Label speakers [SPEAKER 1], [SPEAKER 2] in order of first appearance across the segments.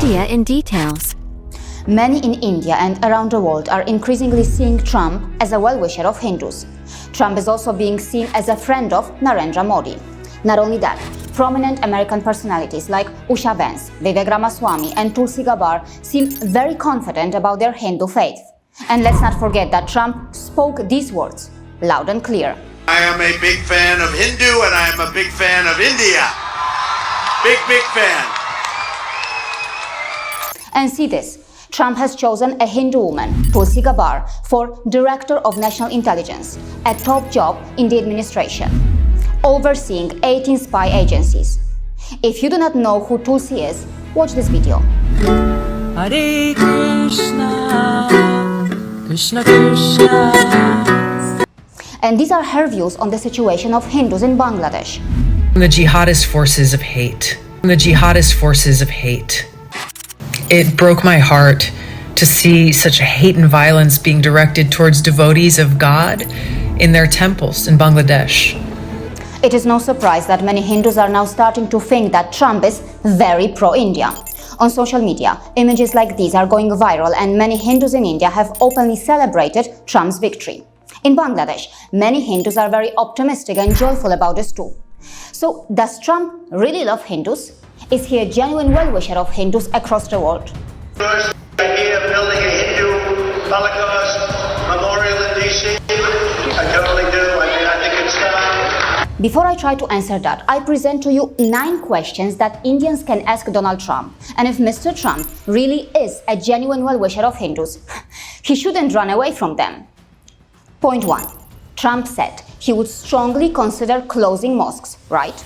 [SPEAKER 1] India in details.
[SPEAKER 2] Many in India and around the world are increasingly seeing Trump as a well-wisher of Hindus. Trump is also being seen as a friend of Narender Modi. Not only that, prominent American personalities like Usha Vance, Vivek Ramaswamy and Tulsi Gabbard seem very confident about their Hindu faith. And let's not forget that Trump spoke these words loud and clear.
[SPEAKER 3] I am a big fan of Hindu and I am a big fan of India. Big fan.
[SPEAKER 2] And see this. Trump has chosen a Hindu woman, Tulsi Gabbard, for Director of National Intelligence, a top job in the administration, overseeing 18 spy agencies. If you do not know who Tulsi is, watch this video.
[SPEAKER 4] Hare Krishna, Krishna Krishna.
[SPEAKER 2] And these are her views on the situation of Hindus in Bangladesh.
[SPEAKER 5] The jihadist forces of hate. The jihadist forces of hate. It broke my heart to see such a hate and violence being directed towards devotees of God in their temples in Bangladesh.
[SPEAKER 2] It is no surprise that many Hindus are now starting to think that Trump is very pro-India. On social media, images like these are going viral and many Hindus in India have openly celebrated Trump's victory. In Bangladesh, many Hindus are very optimistic and joyful about this too. So, does Trump really love Hindus? Is he a genuine well-wisher of Hindus across the world?
[SPEAKER 6] The idea of building a Hindu Holocaust memorial in D.C., I totally do. I think it's time.
[SPEAKER 2] Before I try to answer that, I present to you 9 questions that Indians can ask Donald Trump. And if Mr. Trump really is a genuine well-wisher of Hindus, he shouldn't run away from them. Point 1. Trump said he would strongly consider closing mosques, right?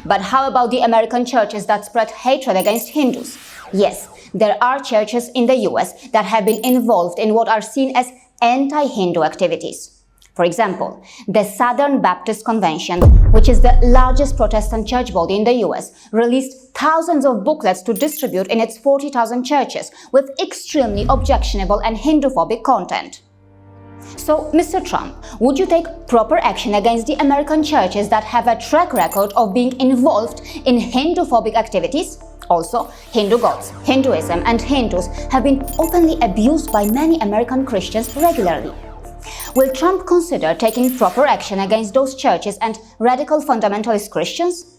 [SPEAKER 2] But how about the American churches that spread hatred against Hindus? Yes, there are churches in the US that have been involved in what are seen as anti-Hindu activities. For example, the Southern Baptist Convention, which is the largest Protestant church body in the US, released thousands of booklets to distribute in its 40,000 churches with extremely objectionable and Hindu-phobic content. So, Mr. Trump, would you take proper action against the American churches that have a track record of being involved in Hindu-phobic activities? Also, Hindu gods, Hinduism and Hindus have been openly abused by many American Christians regularly. Will Trump consider taking proper action against those churches and radical fundamentalist Christians?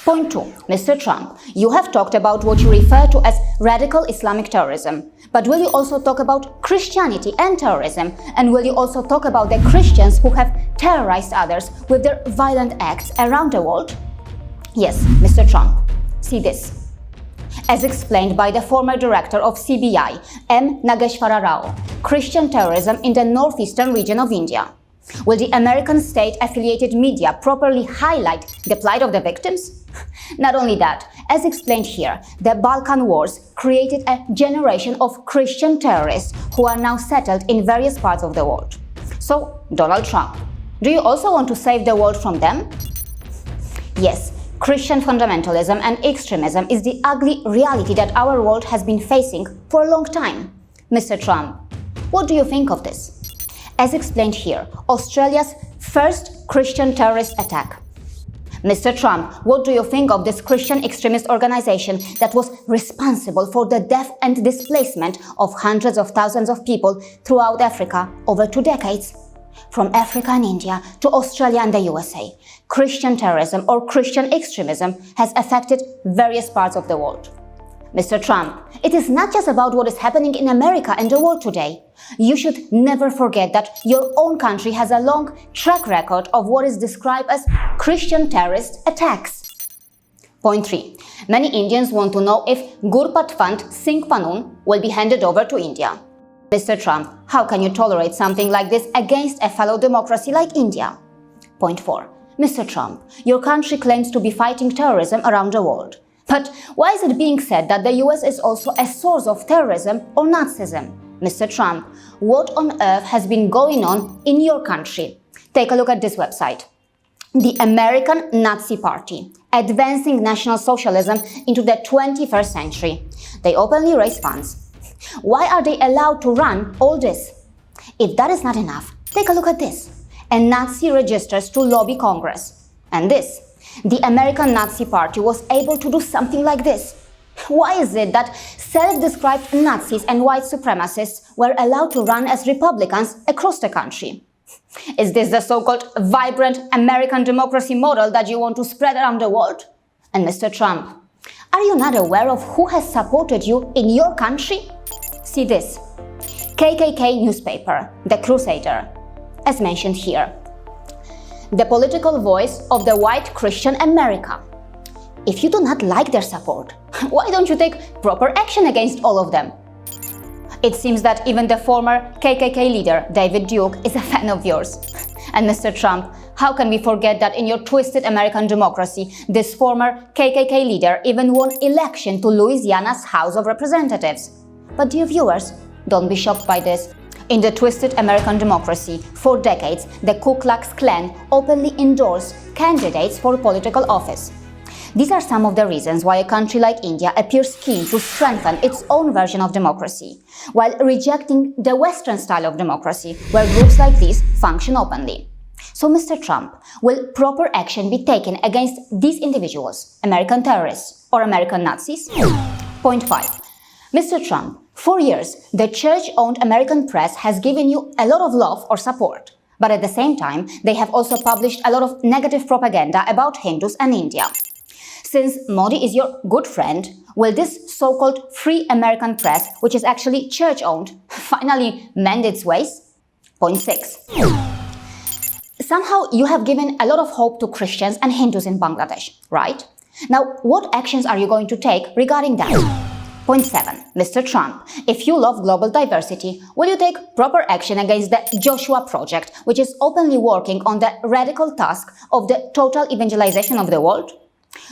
[SPEAKER 2] Point 2. Mr. Trump, you have talked about what you refer to as radical Islamic terrorism. But will you also talk about Christianity and terrorism? And will you also talk about the Christians who have terrorized others with their violent acts around the world? Yes, Mr. Trump. See this. As explained by the former director of CBI, M. Nageshwara Rao, Christian terrorism in the northeastern region of India. Will the American state-affiliated media properly highlight the plight of the victims? Not only that, as explained here, the Balkan Wars created a generation of Christian terrorists who are now settled in various parts of the world. So, Donald Trump, do you also want to save the world from them? Yes, Christian fundamentalism and extremism is the ugly reality that our world has been facing for a long time. Mr. Trump, what do you think of this? As explained here, Australia's first Christian terrorist attack. Mr. Trump, what do you think of this Christian extremist organization that was responsible for the death and displacement of hundreds of thousands of people throughout Africa over 2 decades? From Africa and India to Australia and the USA, Christian terrorism or Christian extremism has affected various parts of the world. Mr. Trump, it is not just about what is happening in America and the world today. You should never forget that your own country has a long track record of what is described as Christian terrorist attacks. Point 3. Many Indians want to know if Gurpat Fund Singh Panun will be handed over to India. Mr. Trump, how can you tolerate something like this against a fellow democracy like India? Point 4. Mr. Trump, your country claims to be fighting terrorism around the world. But why is it being said that the US is also a source of terrorism or Nazism? Mr. Trump, what on earth has been going on in your country? Take a look at this website. The American Nazi Party, advancing National Socialism into the 21st century. They openly raise funds. Why are they allowed to run all this? If that is not enough, take a look at this. A Nazi registers to lobby Congress. And this. The American Nazi Party was able to do something like this. Why is it that self-described Nazis and white supremacists were allowed to run as Republicans across the country? Is this the so-called vibrant American democracy model that you want to spread around the world? And Mr. Trump, are you not aware of who has supported you in your country? See this. KKK newspaper, The Crusader, as mentioned here. The political voice of the white Christian America. If you do not like their support, why don't you take proper action against all of them? It seems that even the former KKK leader, David Duke, is a fan of yours. And Mr. Trump, how can we forget that in your twisted American democracy, this former KKK leader even won election to Louisiana's House of Representatives? But dear viewers, don't be shocked by this. In the twisted American democracy, for decades, the Ku Klux Klan openly endorsed candidates for political office. These are some of the reasons why a country like India appears keen to strengthen its own version of democracy, while rejecting the Western style of democracy, where groups like these function openly. So, Mr. Trump, will proper action be taken against these individuals, American terrorists or American Nazis? Point 5. Mr. Trump, for years, the church-owned American press has given you a lot of love or support. But at the same time, they have also published a lot of negative propaganda about Hindus and India. Since Modi is your good friend, will this so-called free American press, which is actually church-owned, finally mend its ways? Point 6. Somehow you have given a lot of hope to Christians and Hindus in Bangladesh, right? Now, what actions are you going to take regarding that? Point 7. Mr. Trump, if you love global diversity, will you take proper action against the Joshua Project, which is openly working on the radical task of the total evangelization of the world?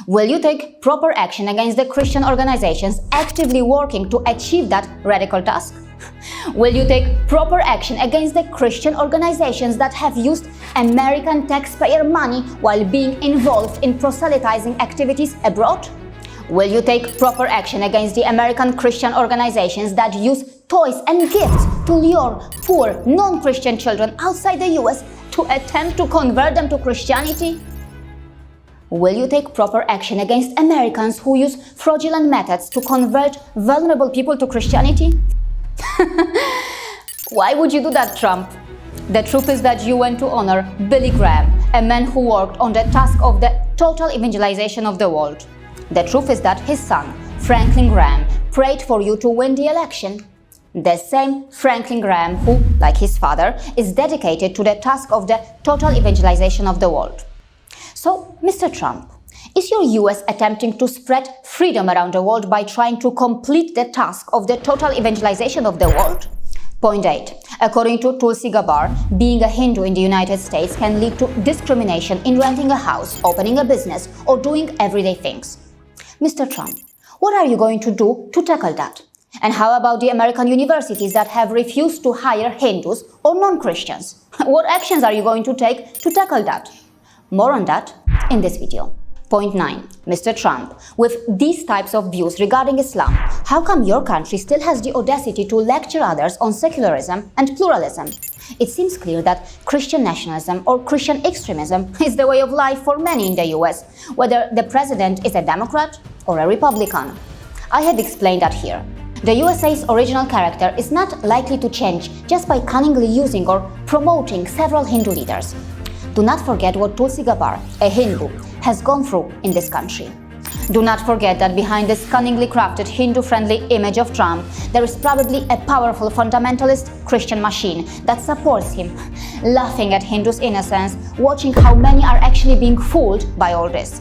[SPEAKER 2] Will you take proper action against the Christian organizations actively working to achieve that radical task? Will you take proper action against the Christian organizations that have used American taxpayer money while being involved in proselytizing activities abroad? Will you take proper action against the American Christian organizations that use toys and gifts to lure poor, non-Christian children outside the US to attempt to convert them to Christianity? Will you take proper action against Americans who use fraudulent methods to convert vulnerable people to Christianity? Why would you do that, Trump? The truth is that you went to honor Billy Graham, a man who worked on the task of the total evangelization of the world. The truth is that his son, Franklin Graham, prayed for you to win the election. The same Franklin Graham who, like his father, is dedicated to the task of the total evangelization of the world. So, Mr. Trump, is your US attempting to spread freedom around the world by trying to complete the task of the total evangelization of the world? Point 8. According to Tulsi Gabbard, being a Hindu in the United States can lead to discrimination in renting a house, opening a business, or doing everyday things. Mr. Trump, what are you going to do to tackle that? And how about the American universities that have refused to hire Hindus or non-Christians? What actions are you going to take to tackle that? More on that in this video. Point 9. Mr. Trump, with these types of views regarding Islam, how come your country still has the audacity to lecture others on secularism and pluralism? It seems clear that Christian nationalism or Christian extremism is the way of life for many in the US, whether the president is a Democrat or a Republican. I have explained that here. The USA's original character is not likely to change just by cunningly using or promoting several Hindu leaders. Do not forget what Tulsi Gabbard, a Hindu, has gone through in this country. Do not forget that behind this cunningly crafted Hindu-friendly image of Trump, there is probably a powerful fundamentalist Christian machine that supports him, laughing at Hindus' innocence, watching how many are actually being fooled by all this.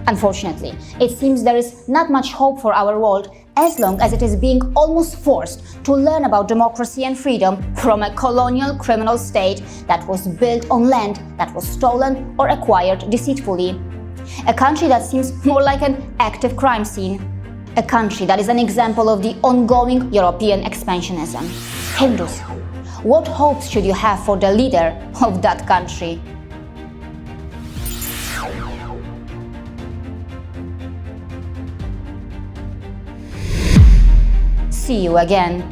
[SPEAKER 2] Unfortunately, it seems there is not much hope for our world as long as it is being almost forced to learn about democracy and freedom from a colonial criminal state that was built on land that was stolen or acquired deceitfully. A country that seems more like an active crime scene. A country that is an example of the ongoing European expansionism. Hindus, what hopes should you have for the leader of that country? See you again.